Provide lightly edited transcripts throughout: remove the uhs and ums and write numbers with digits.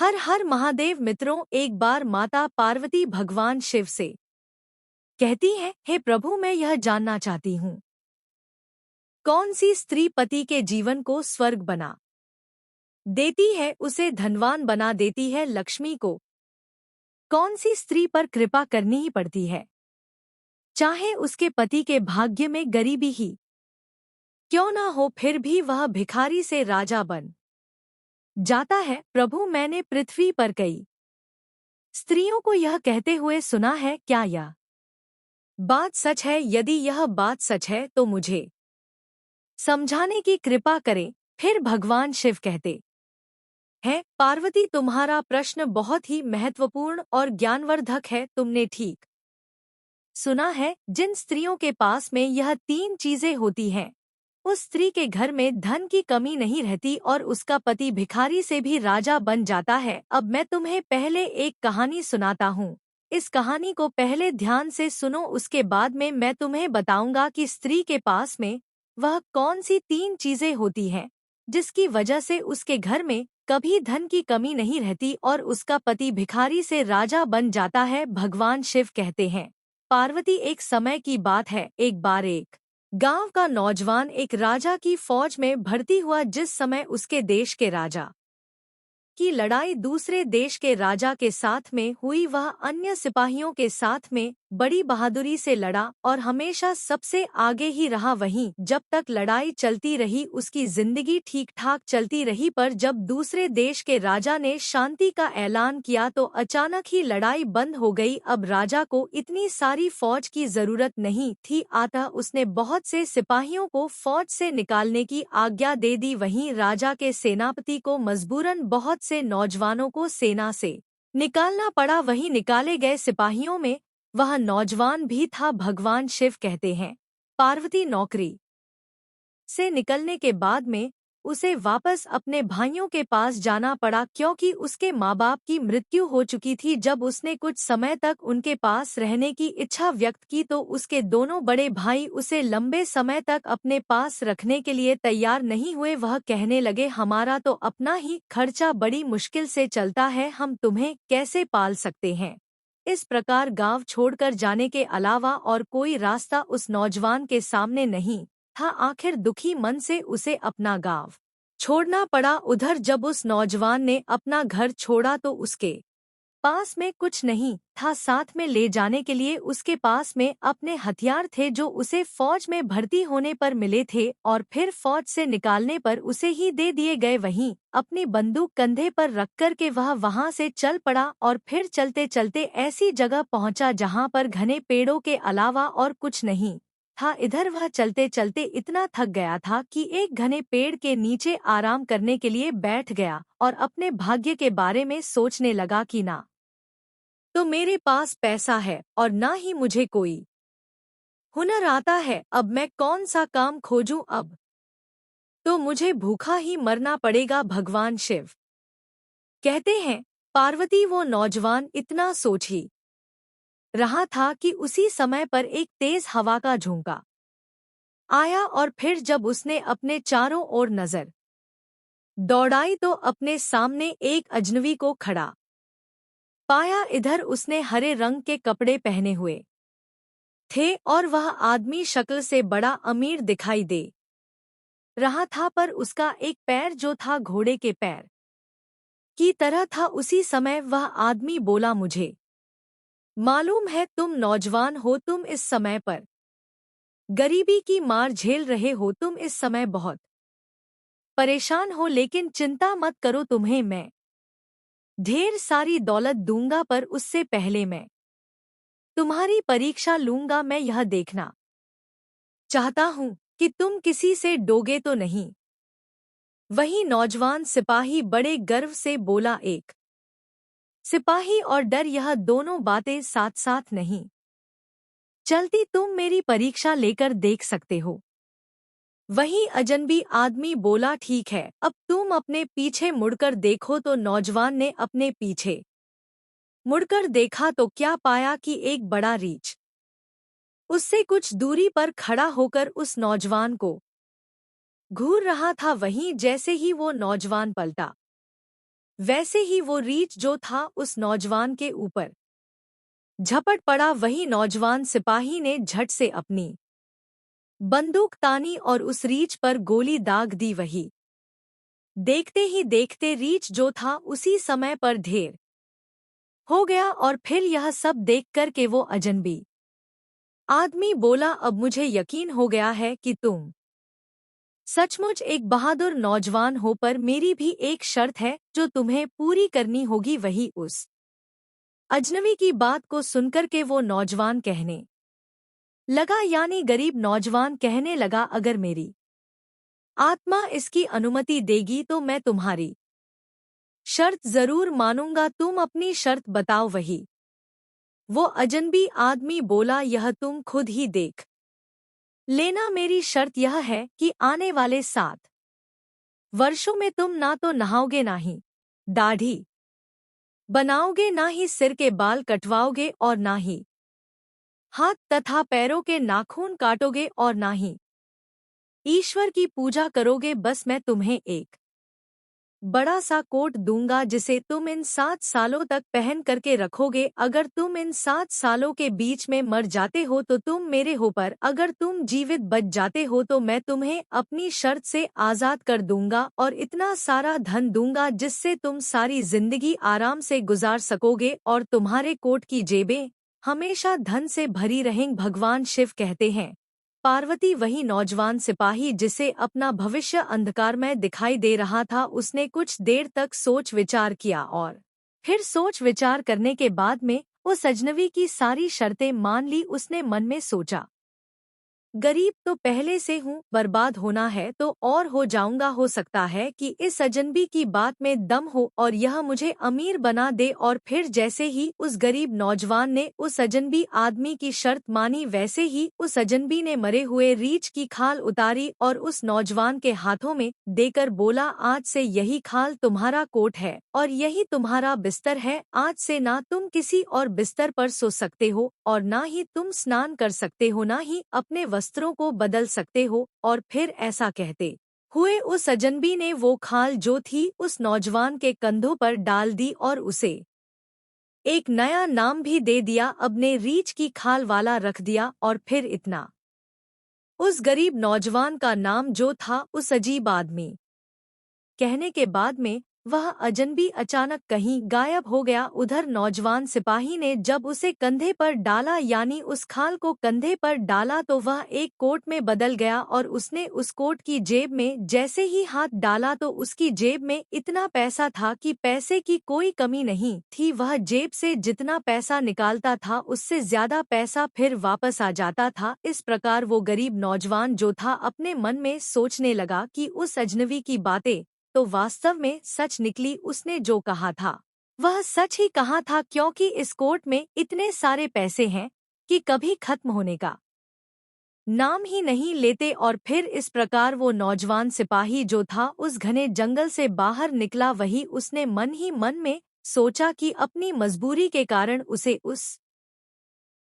हर हर महादेव मित्रों, एक बार माता पार्वती भगवान शिव से कहती हैं, हे प्रभु, मैं यह जानना चाहती हूँ, कौन सी स्त्री पति के जीवन को स्वर्ग बना देती है, उसे धनवान बना देती है, लक्ष्मी को कौन सी स्त्री पर कृपा करनी ही पड़ती है, चाहे उसके पति के भाग्य में गरीबी ही क्यों ना हो, फिर भी वह भिखारी से राजा बन जाता है। प्रभु, मैंने पृथ्वी पर कई स्त्रियों को यह कहते हुए सुना है, क्या यह बात सच है? यदि यह बात सच है तो मुझे समझाने की कृपा करें। फिर भगवान शिव कहते हैं, पार्वती, तुम्हारा प्रश्न बहुत ही महत्वपूर्ण और ज्ञानवर्धक है। तुमने ठीक सुना है, जिन स्त्रियों के पास में यह तीन चीजें होती हैं, उस स्त्री के घर में धन की कमी नहीं रहती और उसका पति भिखारी से भी राजा बन जाता है। अब मैं तुम्हें पहले एक कहानी सुनाता हूँ। इस कहानी को पहले ध्यान से सुनो, उसके बाद में मैं तुम्हें बताऊंगा कि स्त्री के पास में वह कौन सी तीन चीजें होती हैं, जिसकी वजह से उसके घर में कभी धन की कमी नहीं रहती और उसका पति भिखारी से राजा बन जाता है। भगवान शिव कहते हैं, पार्वती, एक समय की बात है, एक बार एक गांव का नौजवान एक राजा की फौज में भर्ती हुआ। जिस समय उसके देश के राजा की लड़ाई दूसरे देश के राजा के साथ में हुई, वह अन्य सिपाहियों के साथ में बड़ी बहादुरी से लड़ा और हमेशा सबसे आगे ही रहा। वहीं जब तक लड़ाई चलती रही उसकी जिंदगी ठीक ठाक चलती रही, पर जब दूसरे देश के राजा ने शांति का ऐलान किया तो अचानक ही लड़ाई बंद हो गई। अब राजा को इतनी सारी फौज की जरूरत नहीं थी, अतः उसने बहुत से सिपाहियों को फौज से निकालने की आज्ञा दे दी। वहीं राजा के सेनापति को मजबूरन बहुत से नौजवानों को सेना से निकालना पड़ा। वहीं निकाले गए सिपाहियों में वह नौजवान भी था। भगवान शिव कहते हैं, पार्वती, नौकरी से निकलने के बाद में उसे वापस अपने भाइयों के पास जाना पड़ा, क्योंकि उसके माँ बाप की मृत्यु हो चुकी थी। जब उसने कुछ समय तक उनके पास रहने की इच्छा व्यक्त की तो उसके दोनों बड़े भाई उसे लंबे समय तक अपने पास रखने के लिए तैयार नहीं हुए। वह कहने लगे, हमारा तो अपना ही खर्चा बड़ी मुश्किल से चलता है, हम तुम्हें कैसे पाल सकते हैं। इस प्रकार गांव छोड़कर जाने के अलावा और कोई रास्ता उस नौजवान के सामने नहीं था। आखिर दुखी मन से उसे अपना गांव छोड़ना पड़ा। उधर जब उस नौजवान ने अपना घर छोड़ा तो उसके पास में कुछ नहीं था, साथ में ले जाने के लिए उसके पास में अपने हथियार थे जो उसे फौज में भर्ती होने पर मिले थे और फिर फौज से निकालने पर उसे ही दे दिए गए। वहीं अपनी बंदूक कंधे पर रख कर के वह वहां से चल पड़ा और फिर चलते चलते ऐसी जगह पहुंचा जहां पर घने पेड़ों के अलावा और कुछ नहीं था। इधर वह चलते चलते इतना थक गया था कि एक घने पेड़ के नीचे आराम करने के लिए बैठ गया और अपने भाग्य के बारे में सोचने लगा कि ना तो मेरे पास पैसा है और ना ही मुझे कोई हुनर आता है, अब मैं कौन सा काम खोजूं। अब तो मुझे भूखा ही मरना पड़ेगा। भगवान शिव कहते हैं, पार्वती, वो नौजवान इतना सोच ही रहा था कि उसी समय पर एक तेज हवा का झोंका आया और फिर जब उसने अपने चारों ओर नजर दौड़ाई तो अपने सामने एक अजनबी को खड़ा पाया। इधर उसने हरे रंग के कपड़े पहने हुए थे और वह आदमी शक्ल से बड़ा अमीर दिखाई दे रहा था, पर उसका एक पैर जो था घोड़े के पैर की तरह था। उसी समय वह आदमी बोला, मुझे मालूम है तुम नौजवान हो, तुम इस समय पर गरीबी की मार झेल रहे हो, तुम इस समय बहुत परेशान हो, लेकिन चिंता मत करो, तुम्हें मैं ढेर सारी दौलत दूंगा, पर उससे पहले मैं तुम्हारी परीक्षा लूंगा। मैं यह देखना चाहता हूं कि तुम किसी से डोगे तो नहीं। वही नौजवान सिपाही बड़े गर्व से बोला, एक सिपाही और डर, यह दोनों बातें साथ साथ नहीं चलती, तुम मेरी परीक्षा लेकर देख सकते हो। वही अजनबी आदमी बोला, ठीक है, अब तुम अपने पीछे मुड़कर देखो। तो नौजवान ने अपने पीछे मुड़कर देखा तो क्या पाया कि एक बड़ा रीछ उससे कुछ दूरी पर खड़ा होकर उस नौजवान को घूर रहा था। वहीं जैसे ही वो नौजवान पलटा, वैसे ही वो रीछ जो था उस नौजवान के ऊपर झपट पड़ा। वही नौजवान सिपाही ने झट से अपनी बंदूक तानी और उस रीछ पर गोली दाग दी। वही देखते ही देखते रीछ जो था उसी समय पर ढेर हो गया। और फिर यह सब देखकर के वो अजनबी आदमी बोला, अब मुझे यकीन हो गया है कि तुम सचमुच एक बहादुर नौजवान हो, पर मेरी भी एक शर्त है जो तुम्हें पूरी करनी होगी। वही उस अजनबी की बात को सुनकर के वो नौजवान कहने लगा, यानी गरीब नौजवान कहने लगा, अगर मेरी आत्मा इसकी अनुमति देगी तो मैं तुम्हारी शर्त जरूर मानूंगा। तुम अपनी शर्त बताओ। वही वो अजनबी आदमी बोला, यह तुम खुद ही देख लेना। मेरी शर्त यह है कि आने वाले 7 वर्षों में तुम ना तो नहाओगे, ना ही दाढ़ी बनाओगे, ना ही सिर के बाल कटवाओगे, और ना ही हाथ तथा पैरों के नाखून काटोगे, और ना ही ईश्वर की पूजा करोगे। बस मैं तुम्हें एक बड़ा सा कोट दूंगा जिसे तुम इन 7 सालों तक पहन करके रखोगे। अगर तुम इन 7 सालों के बीच में मर जाते हो तो तुम मेरे हो, पर अगर तुम जीवित बच जाते हो तो मैं तुम्हें अपनी शर्त से आज़ाद कर दूंगा और इतना सारा धन दूंगा जिससे तुम सारी जिंदगी आराम से गुजार सकोगे और तुम्हारे कोट की जेबें हमेशा धन से भरी रहेंगी। भगवान शिव कहते हैं, पार्वती वही नौजवान सिपाही जिसे अपना भविष्य अंधकारमय दिखाई दे रहा था, उसने कुछ देर तक सोच विचार किया और फिर सोच विचार करने के बाद में उस अजनबी की सारी शर्तें मान ली। उसने मन में सोचा, गरीब तो पहले से हूँ, बर्बाद होना है तो और हो जाऊंगा। हो सकता है कि इस अजनबी की बात में दम हो और यह मुझे अमीर बना दे। और फिर जैसे ही उस गरीब नौजवान ने उस अजनबी आदमी की शर्त मानी, वैसे ही उस अजनबी ने मरे हुए रीछ की खाल उतारी और उस नौजवान के हाथों में देकर बोला, आज से यही खाल तुम्हारा कोट है और यही तुम्हारा बिस्तर है। आज से ना तुम किसी और बिस्तर पर सो सकते हो और ना ही तुम स्नान कर सकते हो, ना ही अपने वस्त्रों को बदल सकते हो। और फिर ऐसा कहते हुए उस अजनबी ने वो खाल जो थी उस नौजवान के कंधों पर डाल दी और उसे एक नया नाम भी दे दिया, अपने रीछ की खाल वाला रख दिया। और फिर इतना उस गरीब नौजवान का नाम जो था उस अजीब आदमी कहने के बाद में वह अजनबी अचानक कहीं गायब हो गया। उधर नौजवान सिपाही ने जब उसे कंधे पर डाला, यानी उस खाल को कंधे पर डाला, तो वह एक कोट में बदल गया और उसने उस कोट की जेब में जैसे ही हाथ डाला तो उसकी जेब में इतना पैसा था कि पैसे की कोई कमी नहीं थी। वह जेब से जितना पैसा निकालता था उससे ज्यादा पैसा फिर वापस आ जाता था। इस प्रकार वो गरीब नौजवान जो था अपने मन में सोचने लगा कि उस अजनबी की बातें तो वास्तव में सच निकली। उसने जो कहा था वह सच ही कहा था, क्योंकि इस कोट में इतने सारे पैसे हैं कि कभी खत्म होने का नाम ही नहीं लेते। और फिर इस प्रकार वो नौजवान सिपाही जो था उस घने जंगल से बाहर निकला। वही उसने मन ही मन में सोचा कि अपनी मजबूरी के कारण उसे उस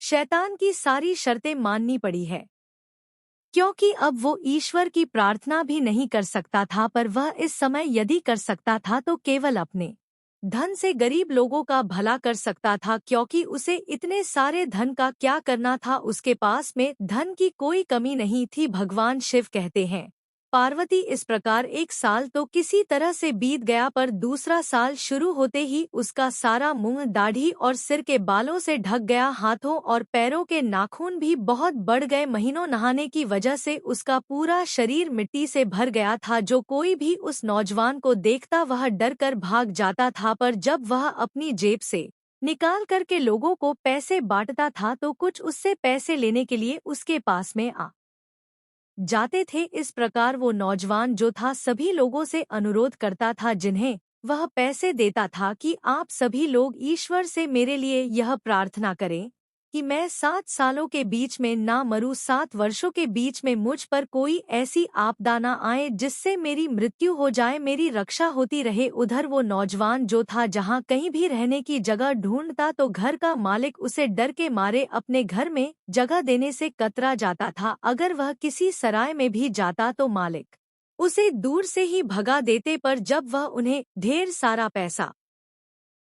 शैतान की सारी शर्तें माननी पड़ी है, क्योंकि अब वो ईश्वर की प्रार्थना भी नहीं कर सकता था। पर वह इस समय यदि कर सकता था तो केवल अपने धन से गरीब लोगों का भला कर सकता था, क्योंकि उसे इतने सारे धन का क्या करना था। उसके पास में धन की कोई कमी नहीं थी। भगवान शिव कहते हैं, पार्वती इस प्रकार 1 साल तो किसी तरह से बीत गया, पर दूसरा साल शुरू होते ही उसका सारा मुंह दाढ़ी और सिर के बालों से ढक गया। हाथों और पैरों के नाखून भी बहुत बढ़ गए। महीनों नहाने की वजह से उसका पूरा शरीर मिट्टी से भर गया था। जो कोई भी उस नौजवान को देखता वह डर कर भाग जाता था। पर जब वह अपनी जेब से निकाल करके लोगों को पैसे बांटता था तो कुछ उससे पैसे लेने के लिए उसके पास में आ जाते थे। इस प्रकार वो नौजवान जो था सभी लोगों से अनुरोध करता था जिन्हें वह पैसे देता था कि आप सभी लोग ईश्वर से मेरे लिए यह प्रार्थना करें कि मैं 7 सालों के बीच में ना मरूं, 7 वर्षों के बीच में मुझ पर कोई ऐसी आपदा ना आए जिससे मेरी मृत्यु हो जाए, मेरी रक्षा होती रहे। उधर वो नौजवान जो था जहाँ कहीं भी रहने की जगह ढूंढता तो घर का मालिक उसे डर के मारे अपने घर में जगह देने से कतरा जाता था। अगर वह किसी सराय में भी जाता तो मालिक उसे दूर से ही भगा देते, पर जब वह उन्हें ढेर सारा पैसा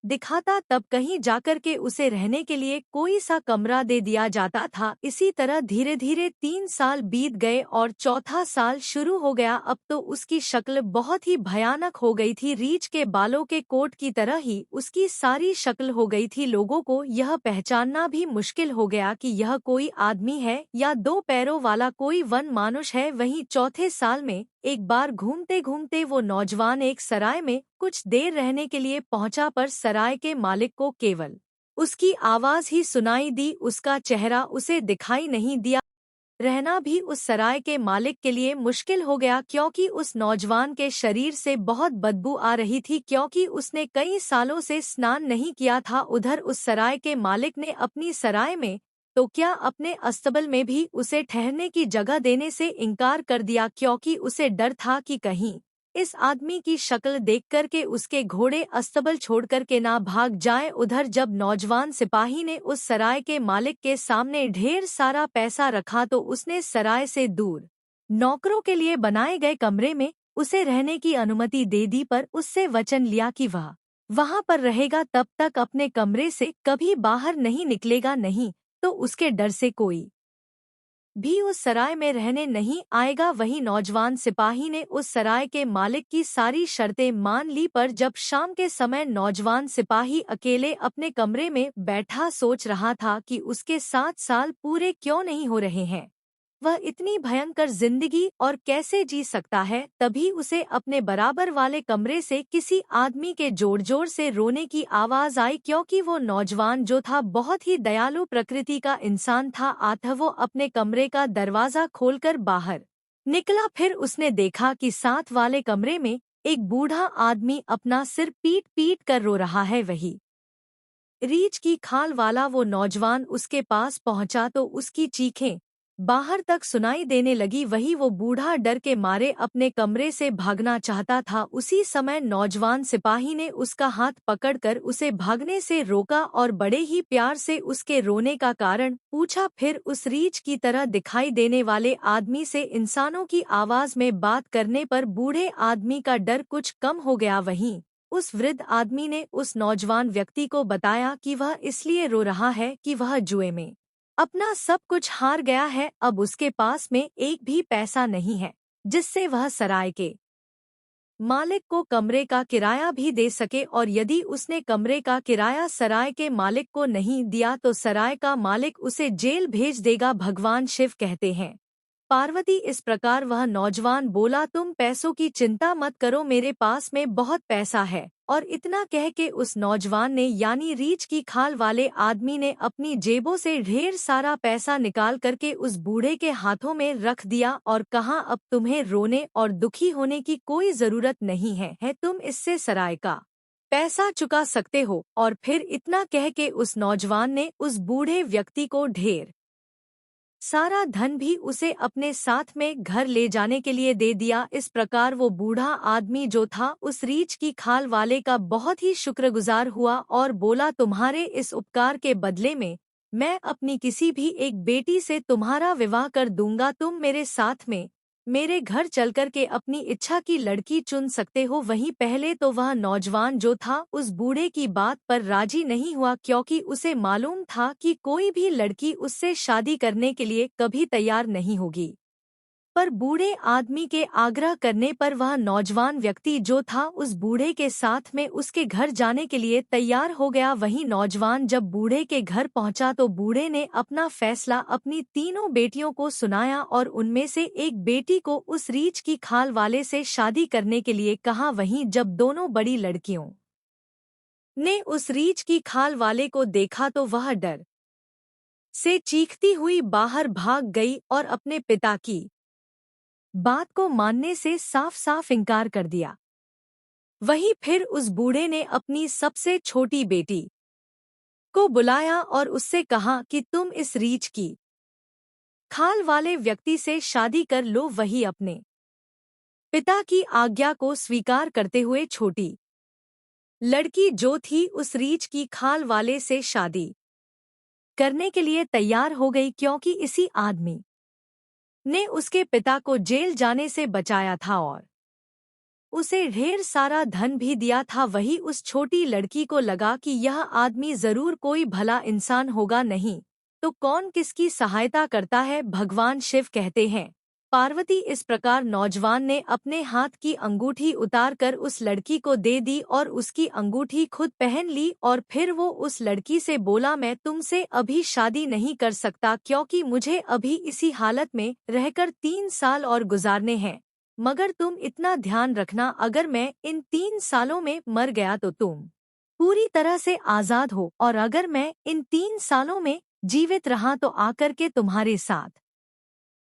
दिखाता तब कहीं जाकर के उसे रहने के लिए कोई सा कमरा दे दिया जाता था। इसी तरह धीरे धीरे 3 साल बीत गए और चौथा साल शुरू हो गया। अब तो उसकी शक्ल बहुत ही भयानक हो गई थी। रीछ के बालों के कोट की तरह ही उसकी सारी शक्ल हो गई थी। लोगों को यह पहचानना भी मुश्किल हो गया कि यह कोई आदमी है या 2 पैरों वाला कोई वन मानुष है। वहीं चौथे साल में एक बार घूमते घूमते वो नौजवान एक सराय में कुछ देर रहने के लिए पहुंचा, पर सराय के मालिक को केवल उसकी आवाज ही सुनाई दी, उसका चेहरा उसे दिखाई नहीं दिया। रहना भी उस सराय के मालिक के लिए मुश्किल हो गया, क्योंकि उस नौजवान के शरीर से बहुत बदबू आ रही थी, क्योंकि उसने कई सालों से स्नान नहीं किया था। उधर उस सराय के मालिक ने अपनी सराय में तो क्या अपने अस्तबल में भी उसे ठहरने की जगह देने से इनकार कर दिया, क्योंकि उसे डर था कि कहीं इस आदमी की शक्ल देखकर के उसके घोड़े अस्तबल छोड़कर के ना भाग जाएं। उधर जब नौजवान सिपाही ने उस सराय के मालिक के सामने ढेर सारा पैसा रखा तो उसने सराय से दूर नौकरों के लिए बनाए गए कमरे में उसे रहने की अनुमति दे दी, पर उससे वचन लिया कि वह वहां पर रहेगा, तब तक अपने कमरे से कभी बाहर नहीं निकलेगा, नहीं तो उसके डर से कोई भी उस सराय में रहने नहीं आएगा। वही नौजवान सिपाही ने उस सराय के मालिक की सारी शर्तें मान ली, पर जब शाम के समय नौजवान सिपाही अकेले अपने कमरे में बैठा सोच रहा था कि उसके 7 साल पूरे क्यों नहीं हो रहे हैं, वह इतनी भयंकर जिंदगी और कैसे जी सकता है। तभी उसे अपने बराबर वाले कमरे से किसी आदमी के जोर जोर से रोने की आवाज आई, क्योंकि वो नौजवान जो था बहुत ही दयालु प्रकृति का इंसान था। अतः वो अपने कमरे का दरवाजा खोलकर बाहर निकला। फिर उसने देखा कि साथ वाले कमरे में एक बूढ़ा आदमी अपना सिर पीट पीट कर रो रहा है। वही रीछ की खाल वाला वो नौजवान उसके पास पहुंचा तो उसकी चीखें बाहर तक सुनाई देने लगी। वही वो बूढ़ा डर के मारे अपने कमरे से भागना चाहता था। उसी समय नौजवान सिपाही ने उसका हाथ पकड़कर उसे भागने से रोका और बड़े ही प्यार से उसके रोने का कारण पूछा। फिर उस रीछ की तरह दिखाई देने वाले आदमी से इंसानों की आवाज में बात करने पर बूढ़े आदमी का डर कुछ कम हो गया। वहीं उस वृद्ध आदमी ने उस नौजवान व्यक्ति को बताया कि वह इसलिए रो रहा है कि वह जुए में अपना सब कुछ हार गया है। अब उसके पास में एक भी पैसा नहीं है जिससे वह सराय के मालिक को कमरे का किराया भी दे सके, और यदि उसने कमरे का किराया सराय के मालिक को नहीं दिया तो सराय का मालिक उसे जेल भेज देगा। भगवान शिव कहते हैं पार्वती, इस प्रकार वह नौजवान बोला, तुम पैसों की चिंता मत करो, मेरे पास में बहुत पैसा है। और इतना कह के उस नौजवान ने यानी रीछ की खाल वाले आदमी ने अपनी जेबों से ढेर सारा पैसा निकाल करके उस बूढ़े के हाथों में रख दिया और कहा, अब तुम्हें रोने और दुखी होने की कोई जरूरत नहीं है, तुम इससे सराय का पैसा चुका सकते हो। और फिर इतना कह के उस नौजवान ने उस बूढ़े व्यक्ति को ढेर सारा धन भी उसे अपने साथ में घर ले जाने के लिए दे दिया। इस प्रकार वो बूढ़ा आदमी जो था उस रीछ की खाल वाले का बहुत ही शुक्रगुजार हुआ और बोला, तुम्हारे इस उपकार के बदले में मैं अपनी किसी भी एक बेटी से तुम्हारा विवाह कर दूंगा। तुम मेरे साथ में मेरे घर चलकर के अपनी इच्छा की लड़की चुन सकते हो। वहीं पहले तो वह नौजवान जो था उस बूढ़े की बात पर राजी नहीं हुआ, क्योंकि उसे मालूम था कि कोई भी लड़की उससे शादी करने के लिए कभी तैयार नहीं होगी। पर बूढ़े आदमी के आग्रह करने पर वह नौजवान व्यक्ति जो था उस बूढ़े के साथ में उसके घर जाने के लिए तैयार हो गया। वहीं नौजवान जब बूढ़े के घर पहुंचा तो बूढ़े ने अपना फैसला अपनी तीनों बेटियों को सुनाया और उनमें से एक बेटी को उस रीछ की खाल वाले से शादी करने के लिए कहा। वहीं जब दोनों बड़ी लड़कियों ने उस रीछ की खाल वाले को देखा तो वह डर से चीखती हुई बाहर भाग गई और अपने पिता की बात को मानने से साफ साफ इनकार कर दिया। वहीं फिर उस बूढ़े ने अपनी सबसे छोटी बेटी को बुलाया और उससे कहा कि तुम इस रीछ की खाल वाले व्यक्ति से शादी कर लो। वही अपने पिता की आज्ञा को स्वीकार करते हुए छोटी लड़की जो थी उस रीछ की खाल वाले से शादी करने के लिए तैयार हो गई, क्योंकि इसी आदमी ने उसके पिता को जेल जाने से बचाया था और उसे ढेर सारा धन भी दिया था। वही उस छोटी लड़की को लगा कि यह आदमी जरूर कोई भला इंसान होगा, नहीं तो कौन किसकी सहायता करता है। भगवान शिव कहते हैं, पार्वती इस प्रकार नौजवान ने अपने हाथ की अंगूठी उतारकर उस लड़की को दे दी और उसकी अंगूठी खुद पहन ली और फिर वो उस लड़की से बोला, मैं तुमसे अभी शादी नहीं कर सकता क्योंकि मुझे अभी इसी हालत में रहकर 3 साल और गुजारने हैं। मगर तुम इतना ध्यान रखना, अगर मैं इन 3 सालों में मर गया तो तुम पूरी तरह से आजाद हो, और अगर मैं इन 3 सालों में जीवित रहा तो आकर के तुम्हारे साथ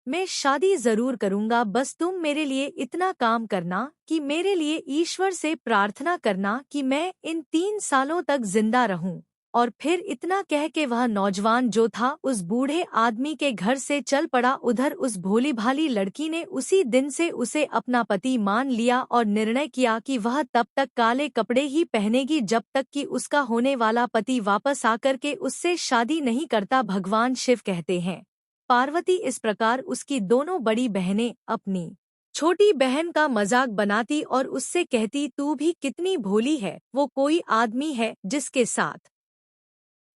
मैं शादी जरूर करूंगा। बस तुम मेरे लिए इतना काम करना कि मेरे लिए ईश्वर से प्रार्थना करना कि मैं इन 3 सालों तक जिंदा रहूं। और फिर इतना कह के वह नौजवान जो था उस बूढ़े आदमी के घर से चल पड़ा। उधर उस भोली भाली लड़की ने उसी दिन से उसे अपना पति मान लिया और निर्णय किया कि वह तब तक काले कपड़े ही पहनेगी जब तक कि उसका होने वाला पति वापस आकर के उससे शादी नहीं करता। भगवान शिव कहते हैं, पार्वती इस प्रकार उसकी दोनों बड़ी बहनें अपनी छोटी बहन का मजाक बनाती और उससे कहती, तू भी कितनी भोली है, वो कोई आदमी है जिसके साथ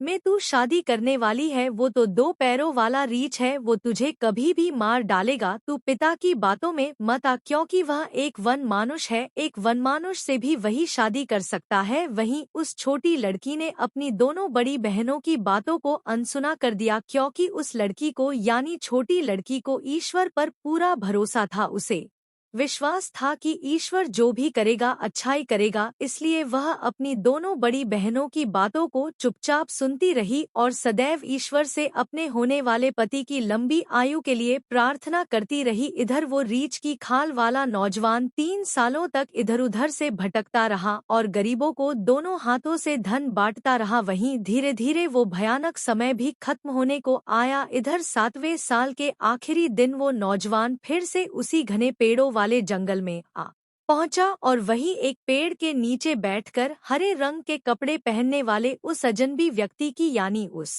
में तू शादी करने वाली है, वो तो 2 पैरों वाला रीछ है, वो तुझे कभी भी मार डालेगा। तू पिता की बातों में मत आ क्योंकि वह एक वन मानुष है, एक वन मानुष से भी वही शादी कर सकता है। वहीं उस छोटी लड़की ने अपनी दोनों बड़ी बहनों की बातों को अनसुना कर दिया क्योंकि उस लड़की को यानी छोटी लड़की को ईश्वर पर पूरा भरोसा था। उसे विश्वास था कि ईश्वर जो भी करेगा अच्छाई करेगा, इसलिए वह अपनी दोनों बड़ी बहनों की बातों को चुपचाप सुनती रही और सदैव ईश्वर से अपने होने वाले पति की लंबी आयु के लिए प्रार्थना करती रही। इधर वो रीछ की खाल वाला नौजवान 3 सालों तक इधर उधर से भटकता रहा और गरीबों को दोनों हाथों से धन बांटता रहा। वहीं धीरे धीरे वो भयानक समय भी खत्म होने को आया। इधर 7वें साल के आखिरी दिन वो नौजवान फिर से उसी घने पेड़ों वाले जंगल में आ पहुंचा और वहीं एक पेड़ के नीचे बैठकर हरे रंग के कपड़े पहनने वाले उस अजनबी व्यक्ति की यानी उस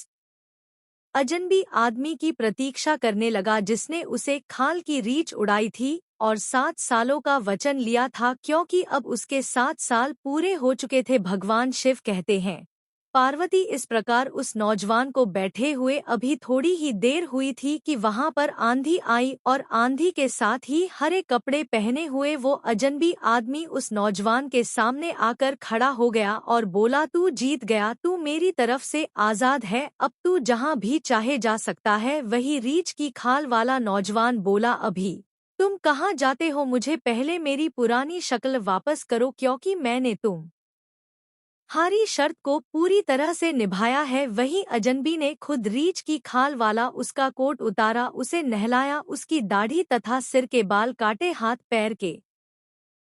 अजनबी आदमी की प्रतीक्षा करने लगा जिसने उसे खाल की रीछ उड़ाई थी और 7 सालों का वचन लिया था क्योंकि अब उसके 7 साल पूरे हो चुके थे। भगवान शिव कहते हैं, पार्वती इस प्रकार उस नौजवान को बैठे हुए अभी थोड़ी ही देर हुई थी कि वहां पर आंधी आई और आंधी के साथ ही हरे कपड़े पहने हुए वो अजनबी आदमी उस नौजवान के सामने आकर खड़ा हो गया और बोला, तू जीत गया, तू मेरी तरफ से आजाद है, अब तू जहां भी चाहे जा सकता है। वही रीछ की खाल वाला नौजवान बोला, अभी तुम कहाँ जाते हो, मुझे पहले मेरी पुरानी शक्ल वापस करो क्योंकि मैंने तुम हारी शर्त को पूरी तरह से निभाया है। वहीं अजनबी ने खुद रीछ की खाल वाला उसका कोट उतारा, उसे नहलाया, उसकी दाढ़ी तथा सिर के बाल काटे, हाथ पैर के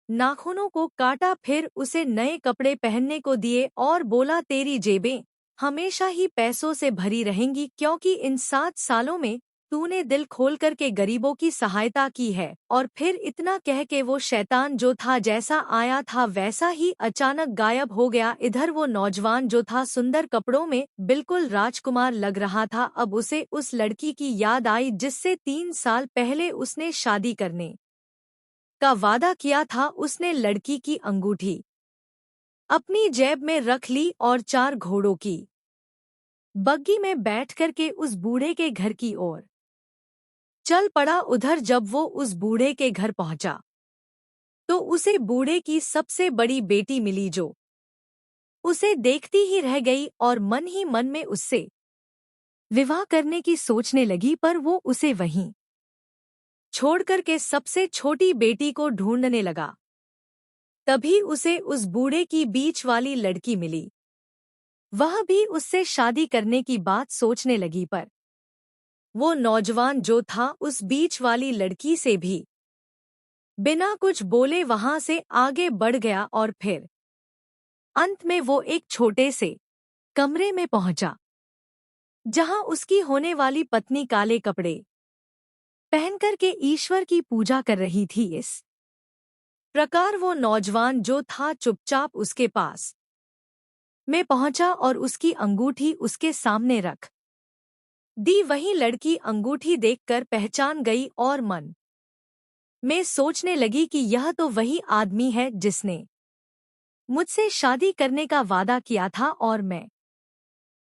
नाखूनों को काटा, फिर उसे नए कपड़े पहनने को दिए और बोला, तेरी जेबें हमेशा ही पैसों से भरी रहेंगी क्योंकि इन 7 सालों में तूने दिल खोल कर के गरीबों की सहायता की है। और फिर इतना कह के वो शैतान जो था जैसा आया था वैसा ही अचानक गायब हो गया। इधर वो नौजवान जो था सुंदर कपड़ों में बिल्कुल राजकुमार लग रहा था। अब उसे उस लड़की की याद आई जिससे 3 साल पहले उसने शादी करने का वादा किया था। उसने लड़की की अंगूठी अपनी जेब में रख ली और 4 घोड़ों की बग्गी में बैठ कर के उस बूढ़े के घर की ओर चल पड़ा। उधर जब वो उस बूढ़े के घर पहुंचा तो उसे बूढ़े की सबसे बड़ी बेटी मिली जो उसे देखती ही रह गई और मन ही मन में उससे विवाह करने की सोचने लगी, पर वो उसे वहीं छोड़कर के सबसे छोटी बेटी को ढूंढने लगा। तभी उसे उस बूढ़े की बीच वाली लड़की मिली। वह भी उससे शादी करने की बात सोचने लगी, पर वो नौजवान जो था उस बीच वाली लड़की से भी बिना कुछ बोले वहां से आगे बढ़ गया और फिर अंत में वो एक छोटे से कमरे में पहुंचा जहां उसकी होने वाली पत्नी काले कपड़े पहनकर के ईश्वर की पूजा कर रही थी। इस प्रकार वो नौजवान जो था चुपचाप उसके पास में पहुंचा और उसकी अंगूठी उसके सामने रख दी वही लड़की अंगूठी देखकर पहचान गई और मन में सोचने लगी कि यह तो वही आदमी है जिसने मुझसे शादी करने का वादा किया था और मैं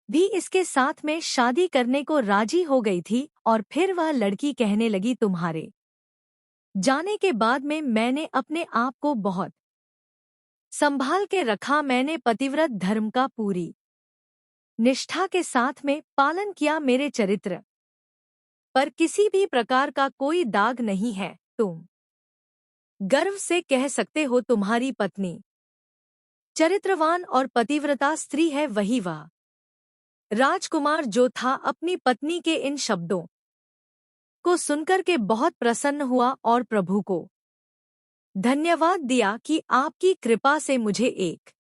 भी इसके साथ में शादी करने को राजी हो गई थी। और फिर वह लड़की कहने लगी, तुम्हारे जाने के बाद में मैंने अपने आप को बहुत संभाल के रखा। मैंने पतिव्रत धर्म का पूरी निष्ठा के साथ में पालन किया। मेरे चरित्र पर किसी भी प्रकार का कोई दाग नहीं है। तुम गर्व से कह सकते हो तुम्हारी पत्नी चरित्रवान और पतिव्रता स्त्री है। वही वह राजकुमार जो था अपनी पत्नी के इन शब्दों को सुनकर के बहुत प्रसन्न हुआ और प्रभु को धन्यवाद दिया कि आपकी कृपा से मुझे एक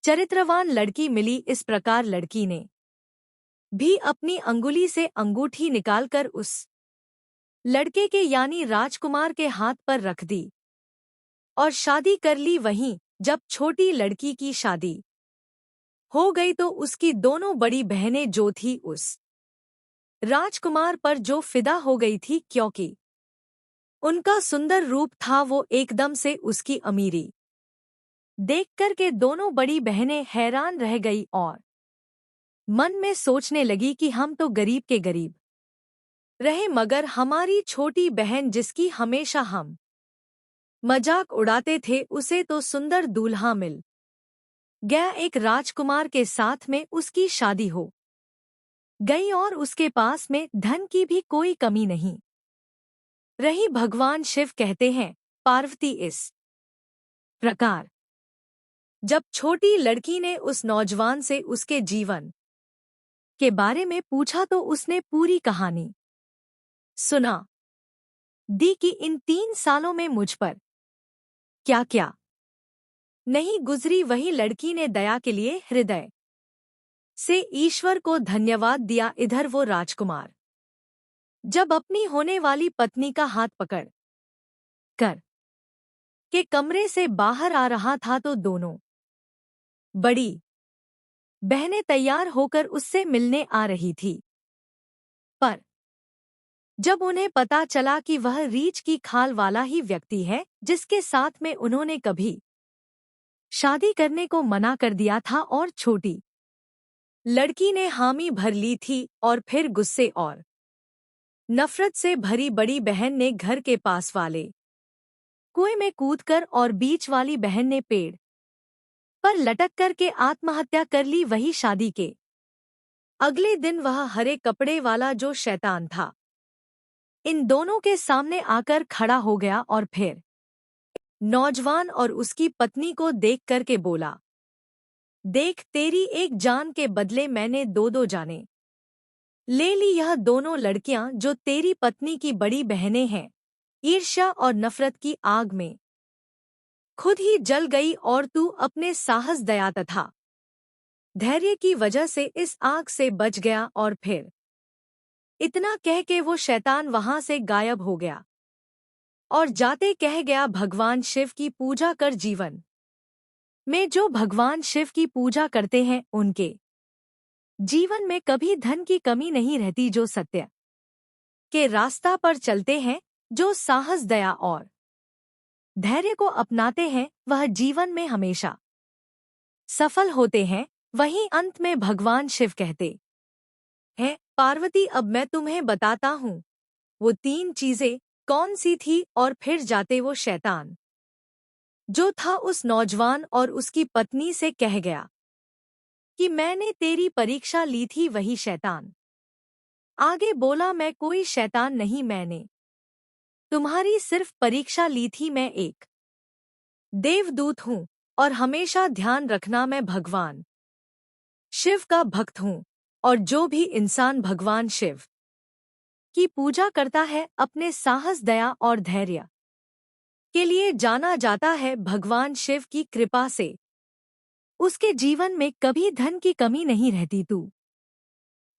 चरित्रवान लड़की मिली। इस प्रकार लड़की ने भी अपनी अंगुली से अंगूठी निकालकर उस लड़के के यानी राजकुमार के हाथ पर रख दी और शादी कर ली। वहीं जब छोटी लड़की की शादी हो गई तो उसकी दोनों बड़ी बहनें जो थी उस राजकुमार पर जो फिदा हो गई थी, क्योंकि उनका सुंदर रूप था, वो एकदम से उसकी अमीरी देख कर के दोनों बड़ी बहनें हैरान रह गई और मन में सोचने लगी कि हम तो गरीब के गरीब रहे, मगर हमारी छोटी बहन जिसकी हमेशा हम मजाक उड़ाते थे, उसे तो सुंदर दूल्हा मिल गया। एक राजकुमार के साथ में उसकी शादी हो गई और उसके पास में धन की भी कोई कमी नहीं रही। भगवान शिव कहते हैं, पार्वती इस प्रकार जब छोटी लड़की ने उस नौजवान से उसके जीवन के बारे में पूछा तो उसने पूरी कहानी सुना दी कि इन 3 सालों में मुझ पर क्या क्या नहीं गुजरी। वही लड़की ने दया के लिए हृदय से ईश्वर को धन्यवाद दिया। इधर वो राजकुमार जब अपनी होने वाली पत्नी का हाथ पकड़ कर के कमरे से बाहर आ रहा था तो दोनों बड़ी बहनें तैयार होकर उससे मिलने आ रही थी, पर जब उन्हें पता चला कि वह रीछ की खाल वाला ही व्यक्ति है जिसके साथ में उन्होंने कभी शादी करने को मना कर दिया था और छोटी लड़की ने हामी भर ली थी, और फिर गुस्से और नफरत से भरी बड़ी बहन ने घर के पास वाले कुएं में कूदकर और बीच वाली बहन ने पेड़ पर लटक कर के आत्महत्या कर ली। वही शादी के अगले दिन वह हरे कपड़े वाला जो शैतान था इन दोनों के सामने आकर खड़ा हो गया और फिर नौजवान और उसकी पत्नी को देख कर के बोला, देख तेरी एक जान के बदले मैंने 2-2 जाने ले ली। यह दोनों लड़कियां जो तेरी पत्नी की बड़ी बहनें हैं, ईर्ष्या और नफरत की आग में खुद ही जल गई और तू अपने साहस, दया तथा धैर्य की वजह से इस आग से बच गया। और फिर इतना कह के वो शैतान वहां से गायब हो गया और जाते कह गया, भगवान शिव की पूजा कर। जीवन में जो भगवान शिव की पूजा करते हैं उनके जीवन में कभी धन की कमी नहीं रहती। जो सत्य के रास्ता पर चलते हैं, जो साहस, दया और धैर्य को अपनाते हैं, वह जीवन में हमेशा सफल होते हैं। वहीं अंत में भगवान शिव कहते हैं, पार्वती अब मैं तुम्हें बताता हूँ वो 3 चीजें कौन सी थी। और फिर जाते वो शैतान जो था उस नौजवान और उसकी पत्नी से कह गया कि मैंने तेरी परीक्षा ली थी। वही शैतान आगे बोला, मैं कोई शैतान नहीं, मैंने तुम्हारी सिर्फ परीक्षा ली थी। मैं एक देवदूत हूँ और हमेशा ध्यान रखना मैं भगवान शिव का भक्त हूँ। और जो भी इंसान भगवान शिव की पूजा करता है, अपने साहस, दया और धैर्य के लिए जाना जाता है। भगवान शिव की कृपा से उसके जीवन में कभी धन की कमी नहीं रहती। तू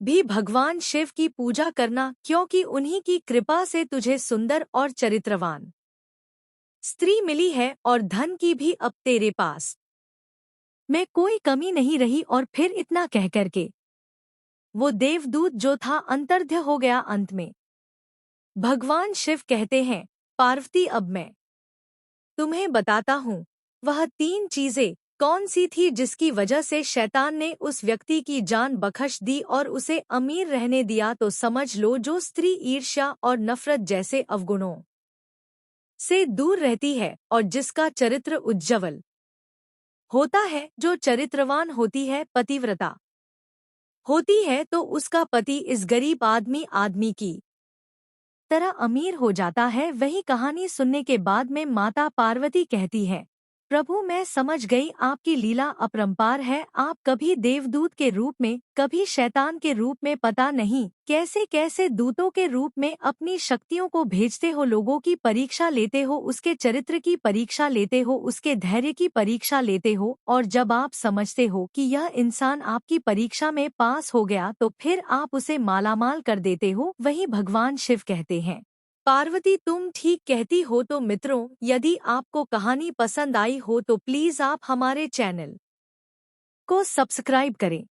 भी भगवान शिव की पूजा करना, क्योंकि उन्हीं की कृपा से तुझे सुंदर और चरित्रवान स्त्री मिली है और धन की भी अब तेरे पास में कोई कमी नहीं रही। और फिर इतना कह करके वो देवदूत जो था अंतर्ध्य हो गया अंत में। भगवान शिव कहते हैं, पार्वती अब मैं तुम्हें बताता हूँ वह 3 चीजें कौन सी थी जिसकी वजह से शैतान ने उस व्यक्ति की जान बख्श दी और उसे अमीर रहने दिया। तो समझ लो, जो स्त्री ईर्ष्या और नफरत जैसे अवगुणों से दूर रहती है और जिसका चरित्र उज्ज्वल होता है, जो चरित्रवान होती है, पतिव्रता होती है, तो उसका पति इस गरीब आदमी की तरह अमीर हो जाता है। वही कहानी सुनने के बाद में माता पार्वती कहती है, प्रभु मैं समझ गई, आपकी लीला अपरंपार है। आप कभी देवदूत के रूप में, कभी शैतान के रूप में, पता नहीं कैसे कैसे दूतों के रूप में अपनी शक्तियों को भेजते हो, लोगों की परीक्षा लेते हो, उसके चरित्र की परीक्षा लेते हो, उसके धैर्य की परीक्षा लेते हो, और जब आप समझते हो कि यह इंसान आपकी परीक्षा में पास हो गया तो फिर आप उसे मालामाल कर देते हो। वही भगवान शिव कहते हैं, पार्वती तुम ठीक कहती हो। तो मित्रों, यदि आपको कहानी पसंद आई हो तो प्लीज आप हमारे चैनल को सब्सक्राइब करें।